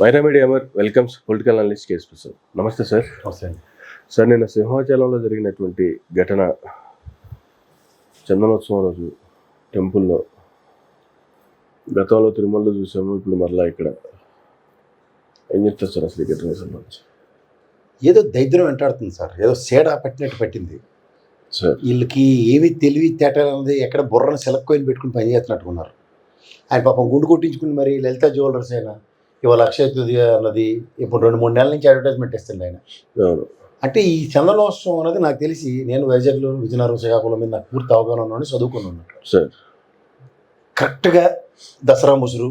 Myra media Amar welcomes political analyst K ప్రసాద్. Prasad sir. నమస్తే. Sir, నిన్న సింహాచలంలో జరిగినటువంటి ఘటన, చందనోత్సవం రోజు టెంపుల్లో, గతంలో తిరుమలలో చూసాము, ఇప్పుడు మరలా ఇక్కడ ఏం చెప్తారు సార్ అసలు ఈ ఘటనకి సంబంధించి? ఏదో దైద్యం వెంటాడుతుంది సార్, ఏదో సేడ పట్టినట్టు పట్టింది సార్. వీళ్ళకి ఏమి తెలివి తేటలు అన్నది ఎక్కడ బుర్రను సెలక్కోయిని పెట్టుకుని పనిచేస్తున్నట్టుకున్నారు. ఆయన పాపం గుండు కొట్టించుకుని మరి లలిత జ్యువెలర్స్ అయినా ఇవాళ అక్షయ తృతీయ అన్నది ఇప్పుడు 2-3 నెలల నుంచి అడ్వర్టైజ్మెంట్ ఇస్తుంది ఆయన. అంటే ఈ చందనోత్సవం అనేది నాకు తెలిసి, నేను వైజాగ్లో, విజయనగరం, శ్రీకాకుళం మీద నాకు పూర్తి అవగాహన ఉన్నాను, చదువుకుని ఉన్నట్టు సార్. కరెక్ట్గా దసరా ముసురు,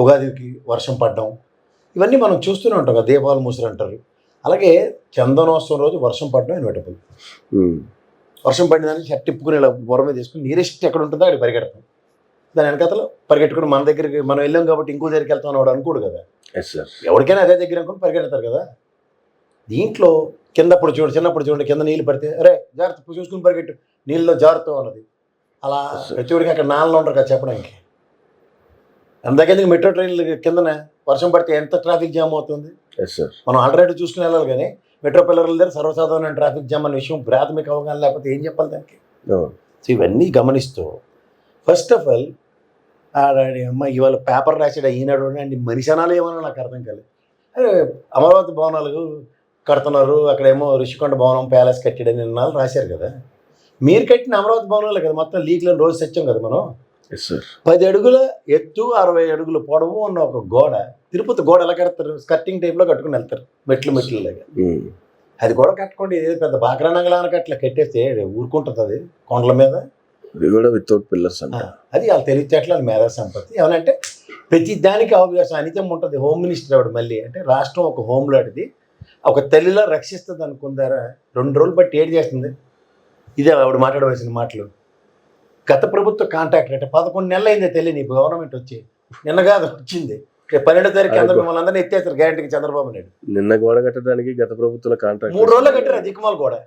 ఉగాదికి వర్షం పడడం, ఇవన్నీ మనం చూస్తూనే ఉంటాం కదా, దీపావళి ముసురు అంటారు. అలాగే చందనోత్సవం రోజు వర్షం పడడం ఇన్వెటబుల్. వర్షం పడిన దాన్ని షర్ట్ తిప్పుకుని ఇలా బొర మీద తీసుకుని నీరెస్ట్ ఎక్కడ ఉంటుందో అక్కడ పరిగెడతాం. దాని వెనకతలో పరిగెట్టుకుని మన దగ్గరికి మనం వెళ్ళాం కాబట్టి ఇంకో దగ్గరికి వెళ్తాం అని వాడు అనుకోడు కదా. ఎవరికైనా అదే దగ్గర అనుకుని పరిగెడతారు కదా. దీంట్లో కిందప్పుడు చిన్నప్పుడు చూడండి, కింద నీళ్ళు పడితే అరే జాగ్రత్త చూసుకుని పరిగెట్టు, నీళ్ళలో జారుతావు అన్నది. అలా ప్రతివాడికి అక్కడ నాన్నలో ఉంటారు కదా చెప్పడానికి. అందుకే మెట్రో ట్రైన్లు కిందన వర్షం పడితే ఎంత ట్రాఫిక్ జామ్ అవుతుంది. మనం ఆల్టర్నేటివ్ చూసుకుని వెళ్ళాలి, కానీ మెట్రో పిల్లర్ల దగ్గర సర్వసాధారణ ట్రాఫిక్ జామ్ అనే విషయం ప్రాథమిక అవగాహన లేకపోతే ఏం చెప్పాలి దానికి. సో ఇవన్నీ గమనిస్తూ ఫస్ట్ ఆఫ్ ఆల్ అమ్మ ఇవాళ పేపర్ రాసాడు ఈనాడు అండి, మనిషి అనాలు ఏమన్నా నాకు అర్థం కాలేదు. అదే అమరావతి భవనాలు కడుతున్నారు, అక్కడేమో ఋషికొండ భవనం ప్యాలెస్ కట్టాడని నిన్నాళ్ళు రాశారు కదా. మీరు కట్టిన అమరావతి భవనాలు కదా మొత్తం లీక్లను రోజు తెచ్చాం కదా మనం. 10 అడుగుల ఎత్తు 60 అడుగుల పొడవు ఉన్న ఒక గోడ, తిరుపతి గోడ ఎలా కడతారు, స్కర్టింగ్ టైప్లో కట్టుకుని వెళ్తారు మెట్లు లాగా. అది కూడా కట్టుకోండి, ఏదో పెద్ద బాక్రా నగలానికి అట్లా కట్టేస్తే ఊరుకుంటుంది అది కొండల మీద. అది కూడా వితౌట్ పిల్లర్స్ అంట. అది వాళ్ళ తెలివితేటలు, మేధా సంపత్తి. ఏమనంటే ప్రతి దానికి అవకాశం అనితం ఉంటుంది. హోమ్ మినిస్టర్ ఆవిడ మళ్ళీ, అంటే రాష్ట్రం ఒక హోమ్ లాంటిది, ఒక తల్లిలో రక్షిస్తుంది అనుకుందారా. 2 రోజులు బట్టి ఏడు చేస్తుంది. ఇదే ఆవిడ మాట్లాడవలసిన మాటలు. గత ప్రభుత్వ కాంట్రాక్టర్ అంటే 11 నెలలు అయిందే తెలియని గవర్నమెంట్ వచ్చి, నిన్న కాదు వచ్చింది 12వ తారీఖు అందరూ మిమ్మల్ని అందరినీ ఎత్తేస్తారు గ్యారెంటీకి చంద్రబాబు నాయుడు. నిన్న గోడ కట్టడానికి గత ప్రభుత్వ కాంట్రాక్ట్ 3 రోజులు కట్టారు దిక్కుమాలు కూడా.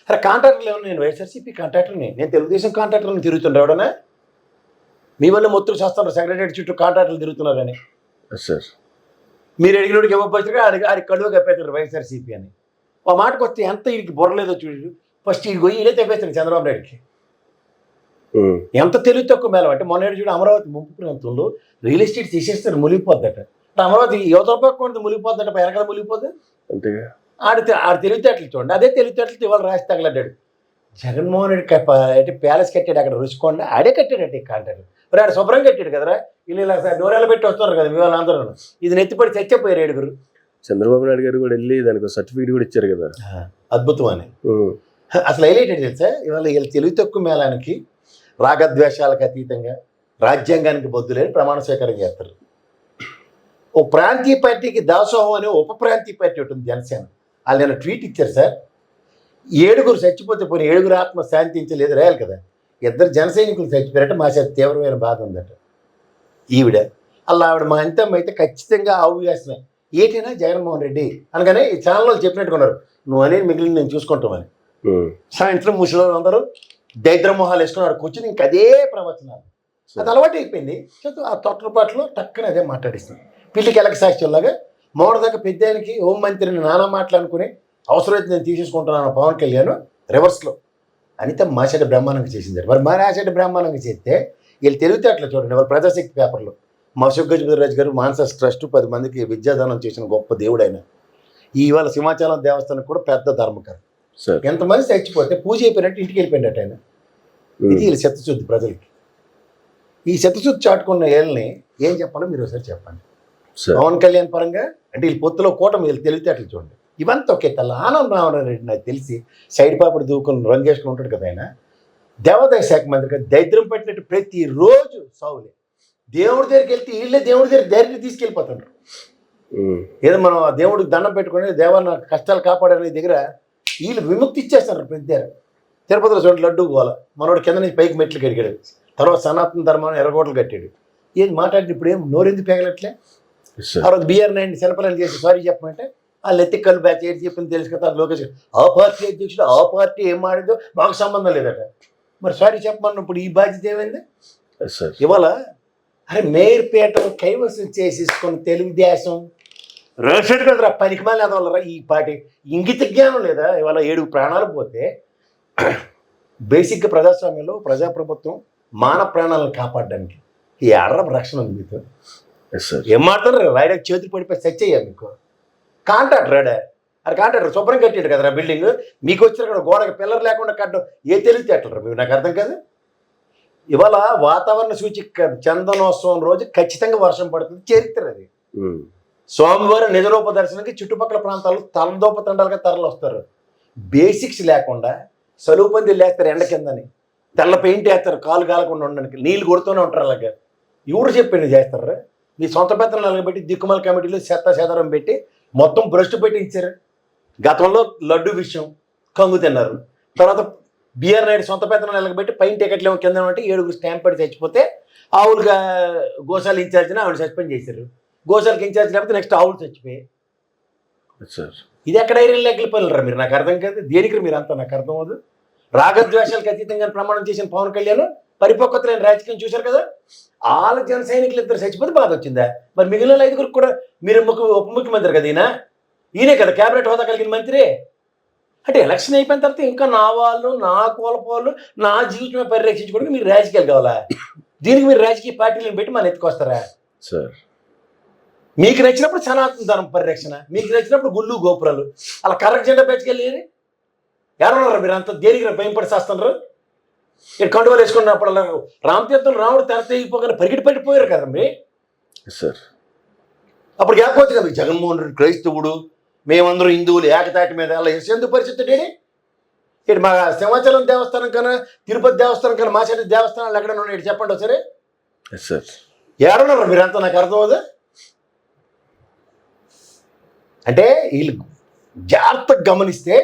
అరే కాంట్రాక్టర్లు ఏమన్నా, నేను వైఎస్ఆర్సీపీ కాంట్రాక్టర్ని, నేను తెలుగుదేశం కాంట్రాక్టర్ని తిరుగుతుండ్రు ఎవడన్నా. మీ వల్ల మొత్తులు చేస్తున్నారు సెక్రటరీ చుట్టూ కాంట్రాక్టర్లు తిరుగుతున్నారని. మీరు అడిగినోడికి ఇవ్వకపోతే ఆడికి కడువ కప్పేస్తారు వైఎస్ఆర్సీపీ అని. ఆ మాటకు వస్తే ఎంత వీడికి బుర్రలేదో చూడు. ఫస్ట్ వీడికి పోయి ఇదే తెప్పేస్తారు చంద్రబాబు నాయుడికి. ఎంత తెలివి తక్కువ మేళం అంటే మొన్న చూడు అమరావతి ముంపు ప్రాంతంలో రియల్ ఎస్టేట్ తీసేస్తారు, మునిగిపోద్దట. అమరావతి యువత పక్క మునిగిపోద్దట, వెనకాల మునిగిపోద్ది. ఆడి తెలివితేటలు చూడండి, అదే తెలివితేటలతో ఇవాళ రాసి తగలడ్డాడు జగన్మోహన్ రెడ్డి. అంటే ప్యాలెస్ కట్టాడు అక్కడ రుచికొండ, ఆడే కట్టాడంటే కాంటాడు. మరి ఆడ శుభ్రం కట్టాడు కదరా. వీళ్ళు ఇలా డోరేలు పెట్టి వస్తున్నారు కదా ఇవాళ అందరూ. ఇది నెత్తిపడి చచ్చిపోయారు 7. చంద్రబాబు నాయుడు గారు కూడా వెళ్ళి దానికి సర్టిఫికేట్ కూడా ఇచ్చారు కదా. అద్భుతం అని అసలు హైలైట్ ఏంటి తెలుసా, ఇవాళ వీళ్ళ తెలివి తక్కువ మేళానికి రాగద్వేషాలకు అతీతంగా రాజ్యాంగానికి బొద్దులేని ప్రమాణ స్వీకారం చేస్తారు. ఓ ప్రాంతీయ పార్టీకి దాసోహం అనే ఉప ప్రాంతీయ పార్టీ ఉంటుంది జనసేన. వాళ్ళు నేను ట్వీట్ ఇచ్చారు సార్, 7 చచ్చిపోతే పోనీ 7 ఆత్మ శాంతించలేదు రాయాలి కదా. 2 జన సైనికులు చచ్చిపోయారట, మా చేత తీవ్రమైన బాధ ఉందట. ఈవిడ అలా ఆవిడ మా అంతం అయితే ఖచ్చితంగా ఆవుయాసమే ఏటైనా జగన్మోహన్ రెడ్డి అనగానే ఈ ఛానల్లో చెప్పినట్టుకున్నారు, నువ్వు అనేది మిగిలిన నేను చూసుకుంటామని. సాయంత్రం ముసలి అందరూ దైద్రమోహాలు వేసుకున్నారు కూర్చొని ఇంక అదే ప్రవచనాలు. అది అలవాటు అయిపోయింది. ఆ తొట్టపాట్లో టక్కన అదే మాట్లాడిస్తుంది. పిల్లికి ఎలక సాక్ష్యంలాగా మోడదాకా పెద్దానికి హోంమంత్రిని నానా మాటలు అనుకుని అవసరమైతే నేను తీసేసుకుంటున్నాను పవన్ కళ్యాణ్ రివర్స్లో అనిత మాసేటి బ్రహ్మాండంగా చేసింది. మరి మాసేటి బ్రహ్మాండంగా చేస్తే వీళ్ళు తెలివితేటలు చూడండి. వాళ్ళు ప్రజాశక్తి పేపర్లో మా సుగ్గజరాజు గారు మానస ట్రస్ట్ 10 మందికి విద్యాదానం చేసిన గొప్ప దేవుడు ఆయన. ఇవాళ సింహాచలం దేవస్థానం కూడా పెద్ద ధర్మకరం. ఎంతమంది చచ్చిపోతే పూజ అయిపోయినట్టు ఇంటికి వెళ్ళిపోయినట్టు ఆయన. ఇది వీళ్ళు చిత్తశుద్ధి ప్రజలకి. ఈ చిత్తశుద్ధి చాటుకున్న వీళ్ళని ఏం చెప్పాలో మీరు ఒకసారి చెప్పండి. పవన్ కళ్యాణ్ పరంగా అంటే వీళ్ళు పొత్తులో కూటమి వీళ్ళు తెలివితేటలు చూడండి. ఇవంతా ఒకే తల్ల. ఆనందరామరెడ్డి నాకు తెలిసి సైడ్ పాపడి దూకుని రంగేసుకుని ఉంటాడు కదా ఆయన. దేవాదాయ శాఖ మంత్రిగా దరిద్రం పట్టినట్టు ప్రతిరోజు సావులే. దేవుడి దగ్గరికి వెళ్తే వీళ్ళే దేవుడి దగ్గర డైరెక్ట్ తీసుకెళ్ళిపోతుంటారు. ఏదో మనం దేవుడికి దండం పెట్టుకుని దేవాన్ని కష్టాలు కాపాడనే దగ్గర వీళ్ళు విముక్తి ఇచ్చేస్తారు. ప్రతి దగ్గర తిరుపతిలో చూడండి లడ్డు గోల, మనోడు కింద నుంచి పైకి మెట్లు కడిగాడు. తర్వాత సనాతన ధర్మాన్ని ఎర్రగోటలు కట్టాడు. ఏం మాట్లాడి ఇప్పుడు ఏం నోరెందుకు పేగలట్లే. ఆ రోజు BR9 శిల్పలను చేసి సారీ చెప్పమంటే వాళ్ళు ఎత్తికల్లు బ్యాచ్ ఏది చెప్పింది తెలుసు కదా. లోకేష్ ఆ పార్టీ అధ్యక్షుడు ఆ పార్టీ ఏం మాడిందో మాకు సంబంధం లేదట. మరి సారీ చెప్పమన్నప్పుడు ఈ బాధ్యత ఏమైంది? ఇవాళ అరే మేయర్పేటను కైవసం చేసేసుకొని తెలుగుదేశం రోషెడ్ కదరా పనికిమాలి అదవలరా ఈ పాటి ఇంగిత జ్ఞానం లేదా ఇవాళ 7 ప్రాణాలు పోతే బేసిక్గా ప్రజాస్వామ్యంలో ప్రజాప్రభుత్వం మానవ ప్రాణాలను కాపాడడానికి ఈ ఆడరం రక్షణ ఉంది మీతో. Yes sir. ఏం మాట్లాడరు రాయడానికి చేతులు పడిపోయి సెట్ చేయాలి మీకు. కాంట్రాక్టర్ రాడా అది కాంట్రాక్టర్ శుభ్రం కట్టాడు కదరా బిల్డింగ్, మీకు వచ్చిన అక్కడ గోడకి పిల్లర్ లేకుండా కట్టడం ఏ తెలివితేటలరా మీరు, నాకు అర్థం కాదు. ఇవాళ వాతావరణ సూచిక చందనోత్సవం రోజు ఖచ్చితంగా వర్షం పడుతుంది, చరిత్ర అది. స్వామివారి నిజరూప దర్శనానికి చుట్టుపక్కల ప్రాంతాలు తలదోపతండాలుగా తరలి వస్తారు. బేసిక్స్ లేకుండా సలువు పందిలు లేస్తారు ఎండ కిందని, తెల్ల పెయింట్ వేస్తారు కాలు కాలకుండా ఉండడానికి, నీళ్ళు కొడుతూనే ఉంటారు. అలాగే ఎవరు చెప్పింది చేస్తారా? మీ సొంత పెత్తనం నిలబెట్టి దిక్కుమల కమిటీలు చెదారం పెట్టి మొత్తం భ్రష్టు పెట్టి ఇచ్చారు. గతంలో లడ్డు విషయం కంగు తిన్నారు, తర్వాత బిఆర్ నాయుడు సొంత పెత్తనం నిలబెట్టి పైన టికెట్లు ఏమో కింద అంటే 7 స్టాంప్ పడి చచ్చిపోతే ఆవులుగా గోశాల ఇన్ఛార్జిని ఆవిడ సస్పెండ్ చేశారు. గోశాలకు ఇన్ఛార్జ్ లేకపోతే నెక్స్ట్ ఆవులు చచ్చిపోయాయి. ఇది ఎక్కడ ఐరన్ లెక్కలు పనులరా మీరు, నాకు అర్థం కాదు. దేనికి మీరు అంతా నాకు అర్థం అవ్వదు. రాగద్వేషాలకు అతీతంగా ప్రమాణం చేసిన పవన్ కళ్యాణ్ పరిపక్వత లేని రాజకీయం చూశారు కదా. వాళ్ళ జన సైనికులు 2 చచ్చిపోతే బాధ వచ్చిందా? మరి మిగిలిన 5 కూడా మీరు ఉప ముఖ్యమంత్రి కదా, ఈయనే కదా క్యాబినెట్ హోదా కలిగిన మంత్రి. అంటే ఎలక్షన్ అయిపోయిన తర్వాత ఇంకా నా వాళ్ళు, నా కోల్పోళ్ళు, నా జీవితమే పరిరక్షించుకోవడానికి మీరు రాజకీయాలు కావాలా? దీనికి మీరు రాజకీయ పార్టీలను పెట్టి మన ఎత్తుకొస్తారా సార్? మీకు నచ్చినప్పుడు సనాతన ధర్మ పరిరక్షణ, మీకు నచ్చినప్పుడు గుళ్ళు గోపురాలు, అలా కరెక్ట్ జెండా పెట్టుకెళ్ళి ఎవరన్నారు మీరు అంతా దేనికి భయపడి చేస్తున్నారు? ఇక్కడ కండువాలు వేసుకున్నప్పుడు అలా రామతీర్థం రాముడు తెరతయిపోగానే పరిగెట్టి పట్టిపోయారు కదా మీరు సార్. అప్పుడు లేకపోతే కదా జగన్మోహన్ రెడ్డి క్రైస్తవుడు, మేమందరూ హిందువులు ఏకతాటి మీద అలా ఎందుకు పరిస్థితి ఇటు మా సింహాచలం దేవస్థానం కన్నా తిరుపతి దేవస్థానం కన్నా మాసేటి దేవస్థానాలు ఎక్కడ ఉన్నాయి చెప్పండి ఒకసారి. ఏడన్నారు మీరంతా, నాకు అర్థం అవుదా? అంటే వీళ్ళు జాగ్రత్తగా గమనిస్తే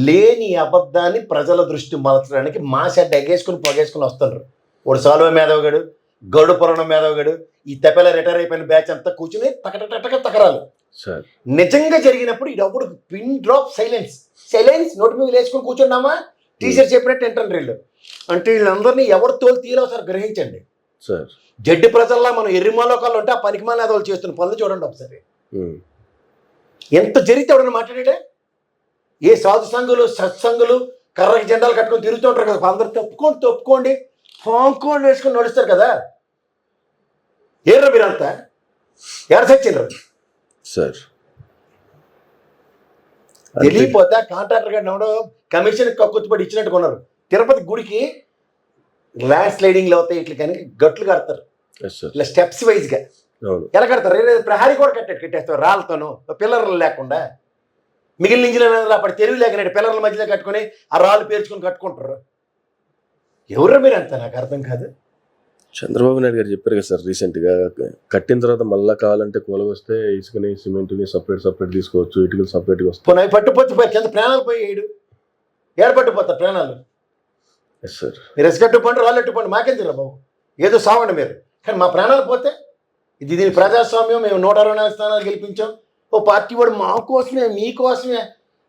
లేని అబద్ధాన్ని ప్రజల దృష్టి మలచడానికి మాసెడ్ ఎగేసుకుని పొగేసుకుని వస్తున్నారు. వాడు సాల్వ మేధవగాడు, గౌడు పురాణం మేధవగాడు, ఈ తెప్పల రిటైర్ అయిపోయిన బ్యాచ్ అంతా కూర్చుని తకటక తకరాలు. నిజంగా జరిగినప్పుడు ఇది అప్పుడు పిన్ డ్రాప్ సైలెన్స్ నోటి మీద వేసుకుని కూర్చున్నామా టీచర్ చెప్పినట్టు ఎంటర్ వీళ్ళు. అంటే వీళ్ళందరినీ ఎవరు తోలు తీయలేవు సార్, గ్రహించండి. జడ్డి ప్రజల్లా మనం ఎర్రిమాలోకాలు ఉంటే ఆ పనికిమాల వాళ్ళు చేస్తున్న పనులు చూడండి ఒకసారి. ఎంత జరిగితే ఎవడన్నా మాట్లాడాడే? ఏ సాధు సంఘులు సత్సంగులు కర్రకి జెండాలు కట్టుకొని తిరుగుతూ ఉంటారు కదా, అందరు తప్పుకోండి ఫాంకోండి వేసుకొని నడుస్తారు కదా. ఏర్రా మీరంతా ఎవరు చచ్చిండ్రు సార్? తెలియపోతే కాంట్రాక్టర్ గారిని ఎవడో కమిషన్ కక్కుర్తిపడి ఇచ్చినట్టు కొన్నారు. తిరుపతి గుడికి ల్యాండ్ స్లైడింగ్లు అవుతాయి ఇట్లా కానీ గట్లు కడతారు ఇలా స్టెప్స్ వైజ్గా. ఎలా కడతారు? ప్రహారీ కూడా కట్టేస్తారు రాళ్ళతోనూ, పిల్లర్లు లేకుండా. మిగిలిన ఇంజనీర్లు అప్పుడు తెలివి లేకనండి పిల్లర్ల మధ్యలో కట్టుకొని ఆ రాళ్ళు పేర్చుకొని కట్టుకుంటారు. ఎవరు మీరు అంతా, నాకు అర్థం కాదు. చంద్రబాబు నాయుడు గారు చెప్పారు కదా సార్ రీసెంట్గా, కట్టిన తర్వాత మళ్ళీ కావాలంటే కూలగొస్తే ఇసుకని సిమెంట్ని సపరేట్ తీసుకోవచ్చు, ఇటుకలు సపరేట్గా వస్తాయి. పోనీ పట్టుపోతే కింద ప్రాణాలు పోయి ఏడు పట్టుపోతారు ప్రాణాలు. Yes sir. మీరు ఎసుకట్టుపోండి రాళ్ళు ఎట్టుకోండి, మాకేం తెలియదు బాబు, ఏదో సావండి మీరు. కానీ మా ప్రాణాలు పోతే దీని ప్రజాస్వామ్యం, మేము 124 స్థానాలు గెలిపించాం, ఓ పార్టీ వాడు మా కోసమే మీకోసమే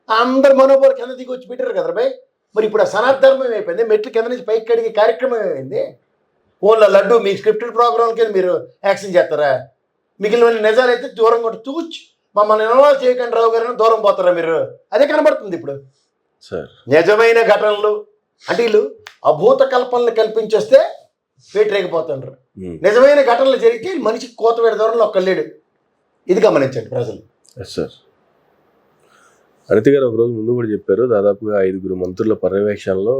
అందరు మనోబోలు కింద దిగి వచ్చి పెట్టారు కదా బాయ్. మరి ఇప్పుడు ఆ సనాతనం ఏమైపోయింది? మెట్లు కింద నుంచి పైకి కడిగే కార్యక్రమం ఏమైంది? ఓన్లో లడ్డు మీ స్క్రిప్టెడ్ ప్రోగ్రాంకి మీరు యాక్షన్ చేస్తారా? మిగిలిన నిజాలైతే దూరం కూడా తూచి మమ్మల్ని ఇన్వాల్వ్ చేయకండి రావు గారిని దూరం పోతారా మీరు? అదే కనబడుతుంది ఇప్పుడు. నిజమైన ఘటనలు అంటే వీళ్ళు అభూత కల్పనలు కల్పించేస్తే వేటరేగిపోతుండ్రు. నిజమైన ఘటనలు జరిగితే మనిషికి కోత వేడి దూరంలో ఒక్కలేడు. ఇది గమనించండి ప్రజలు. సార్ అనిత గారు ఒక రోజు ముందు కూడా చెప్పారు, దాదాపుగా 5 మంత్రుల పర్యవేక్షణలో.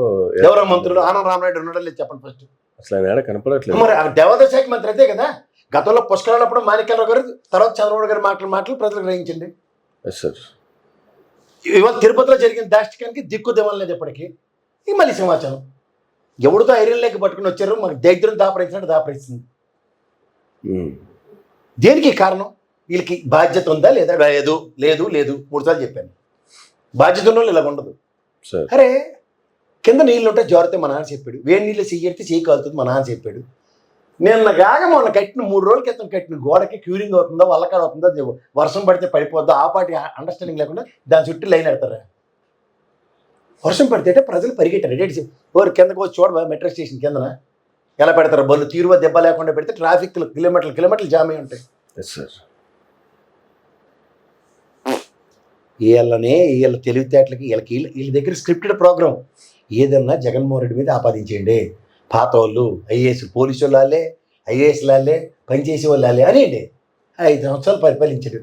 ఎవరో మంత్రులు? ఆనంద రామనాయుడు ఉండడం లేదు చెప్పండి ఫస్ట్. అసలు ఆయన ఏడ కనపడట్లేదు. మరి దేవాదాయ శాఖ మంత్రి అయితే కదా. గతంలో పుష్కరాలప్పుడు మాణిక్యాలరావు గారు, తర్వాత చంద్రబాబు గారి మాటలు ప్రజలు గ్రహించండి. ఇవాళ తిరుపతిలో జరిగిన దాష్టికానికి దిక్కు దివాలేదు ఎప్పటికీ. ఇది మళ్ళీ సమాచారం ఎవరితో ఐరన్ లేక పట్టుకుని వచ్చారు, మాకు దైద్యం దాపరించినట్టు దాపరిస్తుంది. దేనికి కారణం? వీళ్ళకి బాధ్యత ఉందా లేదా? లేదు 3 సార్లు చెప్పాను. బాధ్యత ఉన్న వాళ్ళు ఇలా ఉండదు. అరే కింద నీళ్ళు ఉంటే జారితే మా నాన్న చెప్పాడు, వేడి నీళ్ళు చెయ్యితే చెయ్యి కాలుతుంది మా నాన్న చెప్పాడు. మొన్న కట్టిన 3 రోజుల క్రితం కట్టిన గోడకి క్యూరింగ్ అవుతుందో వల్లకాడ అవుతుందో, వర్షం పడితే పడిపోద్దో, ఆ పాటి అండర్స్టాండింగ్ లేకుండా దాని చుట్టూ లైన్ పెడతారా? వర్షం పడితే ప్రజలు పరిగెట్టారు. ఓరు కిందకు వచ్చి చూడవా మెట్రో స్టేషన్ కిందన ఎలా పెడతారు బళ్ళు తీరువ దెబ్బ లేకుండా పెడితే ట్రాఫిక్ కిలోమీటర్లు జామ్ అయి ఉంటాయి. Yes sir. వీళ్ళ తెలివితేటలకి వీళ్ళ దగ్గర స్క్రిప్టెడ్ ప్రోగ్రామ్ ఏదన్నా జగన్మోహన్ రెడ్డి మీద ఆపాదించేయండి. పాత వాళ్ళు ఐఏఎస్ పోలీసు వాళ్ళే ఐఏఎస్ వాళ్ళే పనిచేసే వాళ్ళే అనేయండి. 5 సంవత్సరాలు పరిపాలించాడు.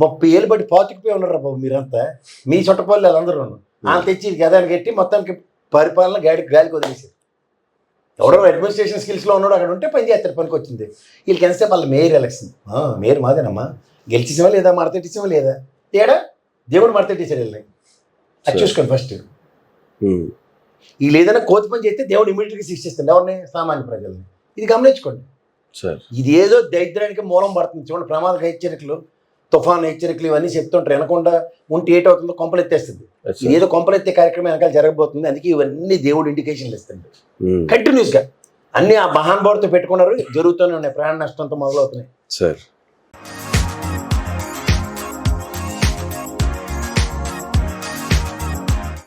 30 ఏళ్ళు బట్టి పాతికిపోయి ఉన్నారు బాబు మీరంతా. మీ చుట్టపల్లి వాళ్ళందరూ వాళ్ళు తెచ్చి గదాన్ని కట్టి మొత్తానికి పరిపాలన గాలికి వదిలేసారు. ఎవడో అడ్మినిస్ట్రేషన్ స్కిల్స్లో ఉన్నాడు అక్కడ ఉంటే పని చేస్తారు, పనికి వచ్చింది. వీళ్ళకి ఎంతసేపు వాళ్ళ మేయర్ ఎలక్షన్. మేయర్ మాదేనమ్మా, గెలిచేసామా లేదా, మడతెట్టించామా లేదా, తేడా దేవుడు మడతెట్టేసాడు వీళ్ళని. అది చూసుకోండి ఫస్ట్. వీళ్ళు ఏదైనా కోతి పని చేస్తే దేవుడు ఇమీడియట్గా శిక్షిస్తుంది ఎవరిని, సామాన్య ప్రజల్ని. ఇది గమనించుకోండి. ఇది ఏదో దరిద్రానికి మూలం పడుతుంది. చూడండి, ప్రమాద హెచ్చరికలు, తుఫాను హెచ్చరికలు ఇవన్నీ చెప్తుంటారు. వినకుండా ఉంటే ఏటవుతుందో కొంపలెత్తేస్తుంది. ఇది ఏదో కొంపలెత్తే కార్యక్రమం వెనకాల జరగబోతుంది. అందుకే ఇవన్నీ దేవుడు ఇండికేషన్లు ఇస్తుంది కంటిన్యూస్గా. అన్ని ఆ మహానుభావుడితో పెట్టుకున్నారు, జరుగుతూనే ఉన్నాయి. ప్రాణ నష్టంతో మొదలవుతున్నాయి.